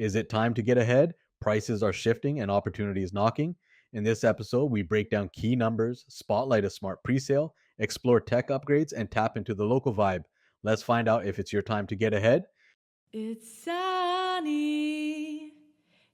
Is it time to get ahead? Prices are shifting and opportunities knocking. In this episode, we break down key numbers, spotlight a smart presale, explore tech upgrades, and tap into the local vibe. Let's find out if it's your time to get ahead. It's sunny.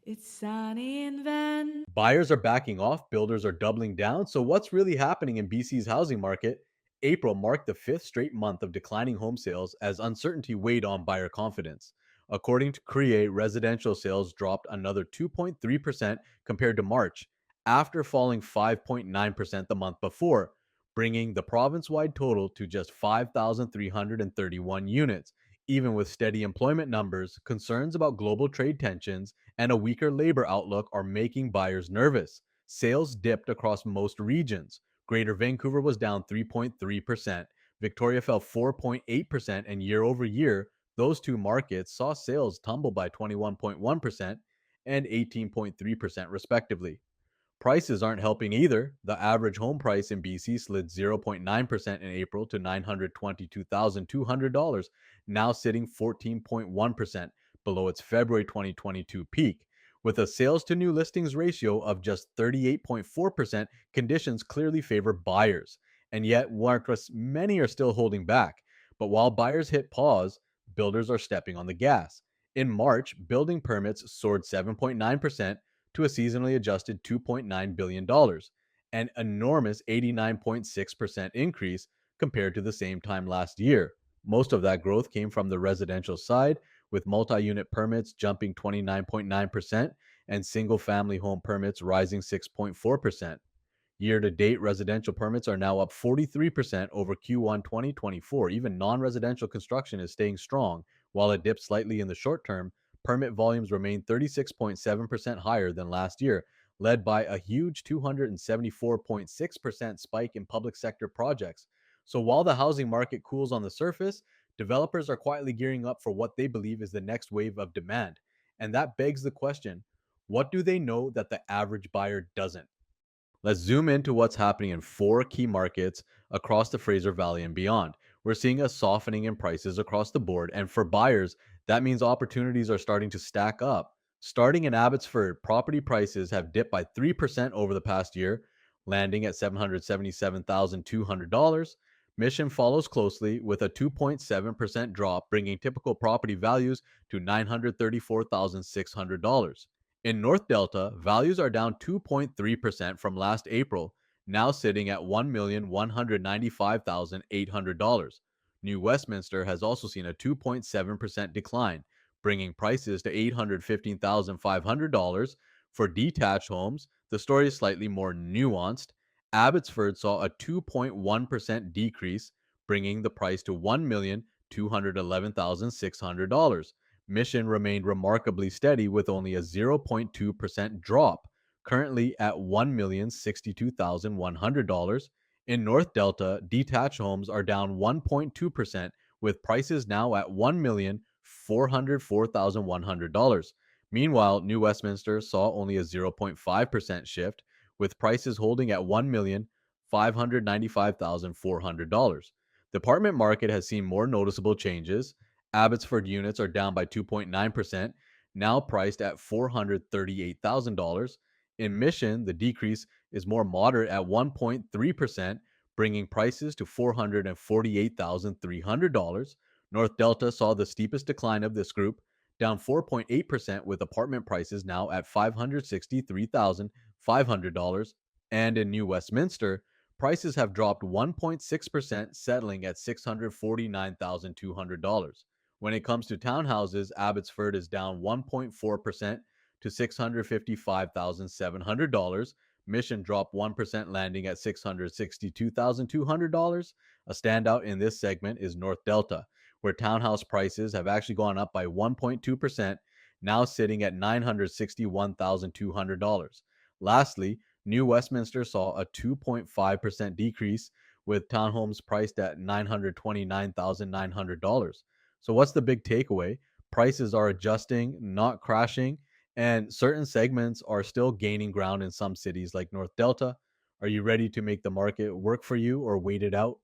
It's sunny in Van. Buyers are backing off, builders are doubling down. So, what's really happening in BC's housing market? April marked the fifth straight month of declining home sales as uncertainty weighed on buyer confidence. According to CREA, residential sales dropped another 2.3% compared to March, after falling 5.9% the month before, bringing the province wide total to just 5,331 units. Even with steady employment numbers, concerns about global trade tensions and a weaker labor outlook are making buyers nervous. Sales dipped across most regions. Greater Vancouver was down 3.3%. Victoria fell 4.8%, and year over year, those two markets saw sales tumble by 21.1% and 18.3% respectively. Prices aren't helping either. The average home price in BC slid 0.9% in April to $922,200, now sitting 14.1% below its February 2022 peak. With a sales to new listings ratio of just 38.4%, conditions clearly favor buyers. And yet, Marcus, many are still holding back. But while buyers hit pause, builders are stepping on the gas. In March, building permits soared 7.9% to a seasonally adjusted $2.9 billion, an enormous 89.6% increase compared to the same time last year. Most of that growth came from the residential side, with multi unit permits jumping 29.9% and single family home permits rising 6.4%. Year to date, residential permits are now up 43% over Q1 2024. Even non residential construction is staying strong. While it dipped slightly in the short term, permit volumes remain 36.7% higher than last year, led by a huge 274.6% spike in public sector projects. So while the housing market cools on the surface, developers are quietly gearing up for what they believe is the next wave of demand. And that begs the question, what do they know that the average buyer doesn't? Let's zoom into what's happening in four key markets across the Fraser Valley and beyond. We're seeing a softening in prices across the board, and for buyers, that means opportunities are starting to stack up. Starting in Abbotsford, property prices have dipped by 3% over the past year, landing at $777,200. Mission follows closely with a 2.7% drop, bringing typical property values to $934,600. In North Delta, values are down 2.3% from last April, now sitting at $1,195,800. New Westminster has also seen a 2.7% decline, bringing prices to $815,500. For detached homes, the story is slightly more nuanced. Abbotsford saw a 2.1% decrease, bringing the price to $1,211,600. Mission remained remarkably steady with only a 0.2% drop, currently at $1,062,100. In North Delta, detached homes are down 1.2%, with prices now at $1,404,100. Meanwhile, New Westminster saw only a 0.5% shift, with prices holding at $1,595,400. The apartment market has seen more noticeable changes. Abbotsford units are down by 2.9%, now priced at $438,000. In Mission, the decrease is more moderate at 1.3%, bringing prices to $448,300. North Delta saw the steepest decline of this group, down 4.8%, with apartment prices now at $563,500. And in New Westminster, prices have dropped 1.6%, settling at $649,200. When it comes to townhouses, Abbotsford is down 1.4% to $655,700. Mission dropped 1%, landing at $662,200. A standout in this segment is North Delta, where townhouse prices have actually gone up by 1.2%, now sitting at $961,200. Lastly, New Westminster saw a 2.5% decrease, with townhomes priced at $929,900. So, what's the big takeaway? Prices are adjusting, not crashing, and certain segments are still gaining ground in some cities like North Delta. Are you ready to make the market work for you or wait it out?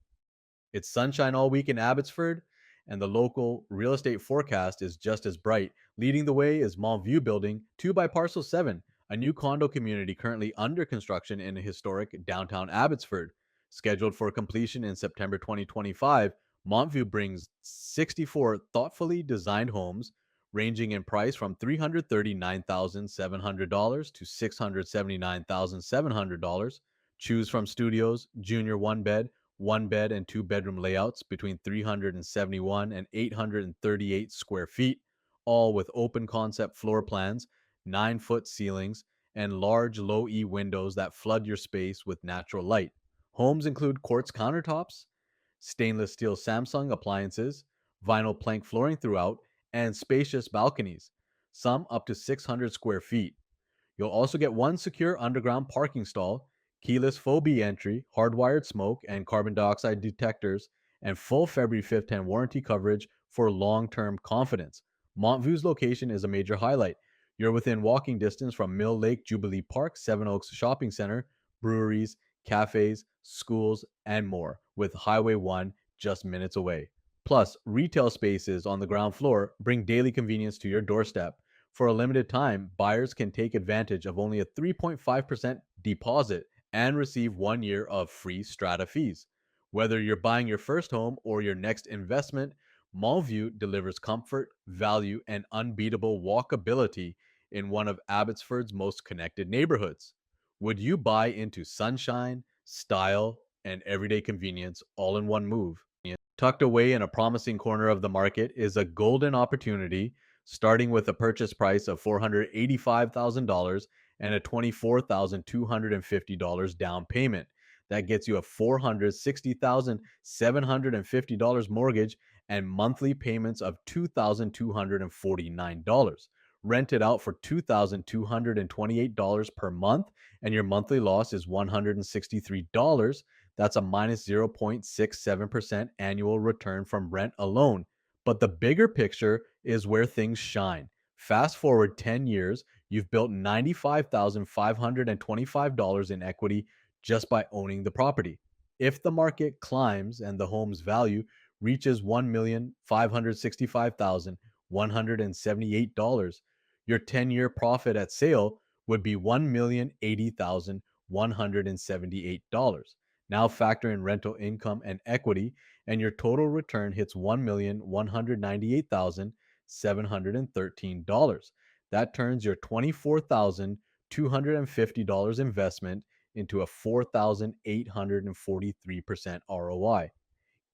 It's sunshine all week in Abbotsford, and the local real estate forecast is just as bright, Leading the way is Montview Building 2 by Parcel 7, a new condo community currently under construction in historic downtown Abbotsford. Scheduled for completion in September 2025, Montview brings 64 thoughtfully designed homes ranging in price from $339,700 to $679,700. Choose from studios, junior one bed and two bedroom layouts between 371 and 838 square feet, all with open concept floor plans, 9-foot ceilings, and large low E windows that flood your space with natural light. Homes include quartz countertops, stainless steel Samsung appliances, vinyl plank flooring throughout, and spacious balconies, some up to 600 square feet. You'll also get one secure underground parking stall, keyless Phobie entry, hardwired smoke and carbon dioxide detectors, and full February 510 warranty coverage for long term confidence. Montview's location is a major highlight. You're within walking distance from Mill Lake Jubilee Park, Seven Oaks Shopping Center, breweries, cafes, schools, and more, with Highway 1 just minutes away. Plus, retail spaces on the ground floor bring daily convenience to your doorstep. For a limited time, buyers can take advantage of only a 3.5% deposit and receive 1 year of free strata fees. Whether you're buying your first home or your next investment, Mallview delivers comfort, value, and unbeatable walkability in one of Abbotsford's most connected neighborhoods. Would you buy into sunshine, style, and everyday convenience all in one move? Tucked away in a promising corner of the market is a golden opportunity, starting with a purchase price of $485,000 and a $24,250 down payment. That gets you a $460,750 mortgage and monthly payments of $2,249. Rent it out for $2,228 per month, and your monthly loss is $163. That's a minus 0.67% annual return from rent alone. But the bigger picture is where things shine. Fast forward 10 years, you've built $95,525 in equity just by owning the property. If the market climbs and the home's value reaches $1,565,178, your 10-year profit at sale would be $1,080,178. Now factor in rental income and equity, and your total return hits $1,198,713. That turns your $24,250 investment into a 4,843% ROI.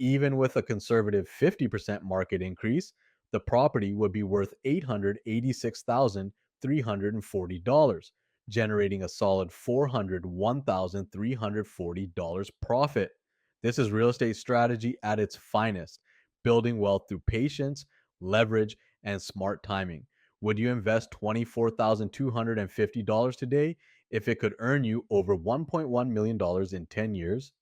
Even with a conservative 50% market increase, the property would be worth $886,340, generating a solid $401,340 profit. This is real estate strategy at its finest, building wealth through patience, leverage, and smart timing. Would you invest $24,250 today if it could earn you over $1.1 million in 10 years?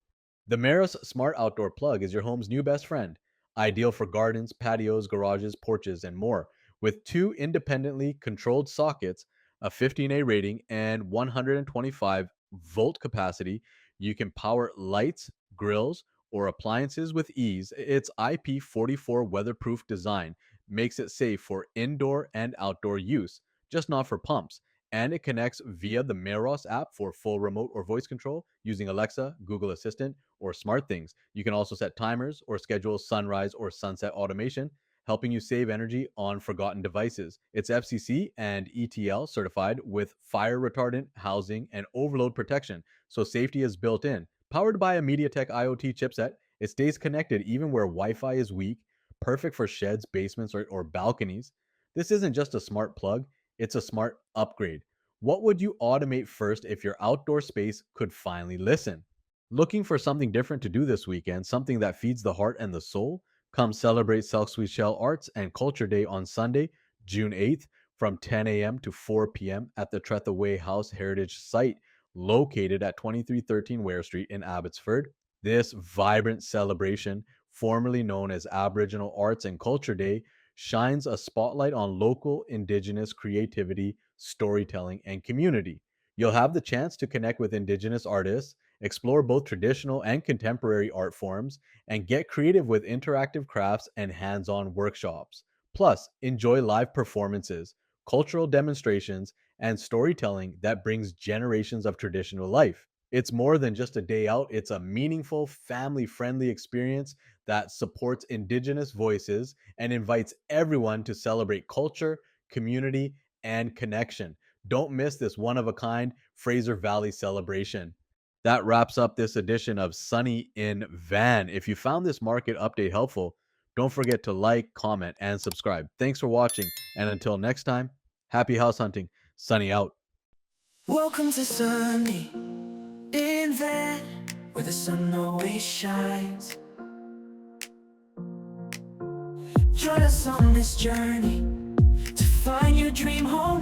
The Maros Smart Outdoor Plug is your home's new best friend, ideal for gardens, patios, garages, porches, and more. With two independently controlled sockets, a 15A rating, and 125-volt capacity, you can power lights, grills, or appliances with ease. Its IP44 weatherproof design makes it safe for indoor and outdoor use, just not for pumps. And it connects via the Meros app for full remote or voice control using Alexa, Google Assistant, or SmartThings. You can also set timers or schedule sunrise or sunset automation, helping you save energy on forgotten devices. It's FCC and ETL certified with fire retardant, housing, and overload protection, so safety is built in. Powered by a MediaTek IoT chipset, it stays connected even where Wi Fi is weak, perfect for sheds, basements, or balconies. This isn't just a smart plug, it's a smart upgrade. What would you automate first if your outdoor space could finally listen? Looking for something different to do this weekend, something that feeds the heart and the soul? Come celebrate South Sweet Shell Arts and Culture Day on Sunday, June 8th from 10 a.m. to 4 p.m. at the Trethaway House Heritage Site located at 2313 Ware Street in Abbotsford. This vibrant celebration, formerly known as Aboriginal Arts and Culture Day, shines a spotlight on local Indigenous creativity, storytelling, and community. You'll have the chance to connect with Indigenous artists, explore both traditional and contemporary art forms, and get creative with interactive crafts and hands on workshops. Plus, enjoy live performances, cultural demonstrations, and storytelling that brings generations of traditional life. It's more than just a day out, it's a meaningful, family friendly experience that supports Indigenous voices and invites everyone to celebrate culture, community, and connection. Don't miss this one of a kind Fraser Valley celebration. That wraps up this edition of Sunny in Van. If you found this market update helpful, don't forget to like, comment, and subscribe. Thanks for watching, and until next time, happy house hunting. Sunny out. Welcome to Sunny in Van, where the sun always shines. Join us on this journey to find your dream home.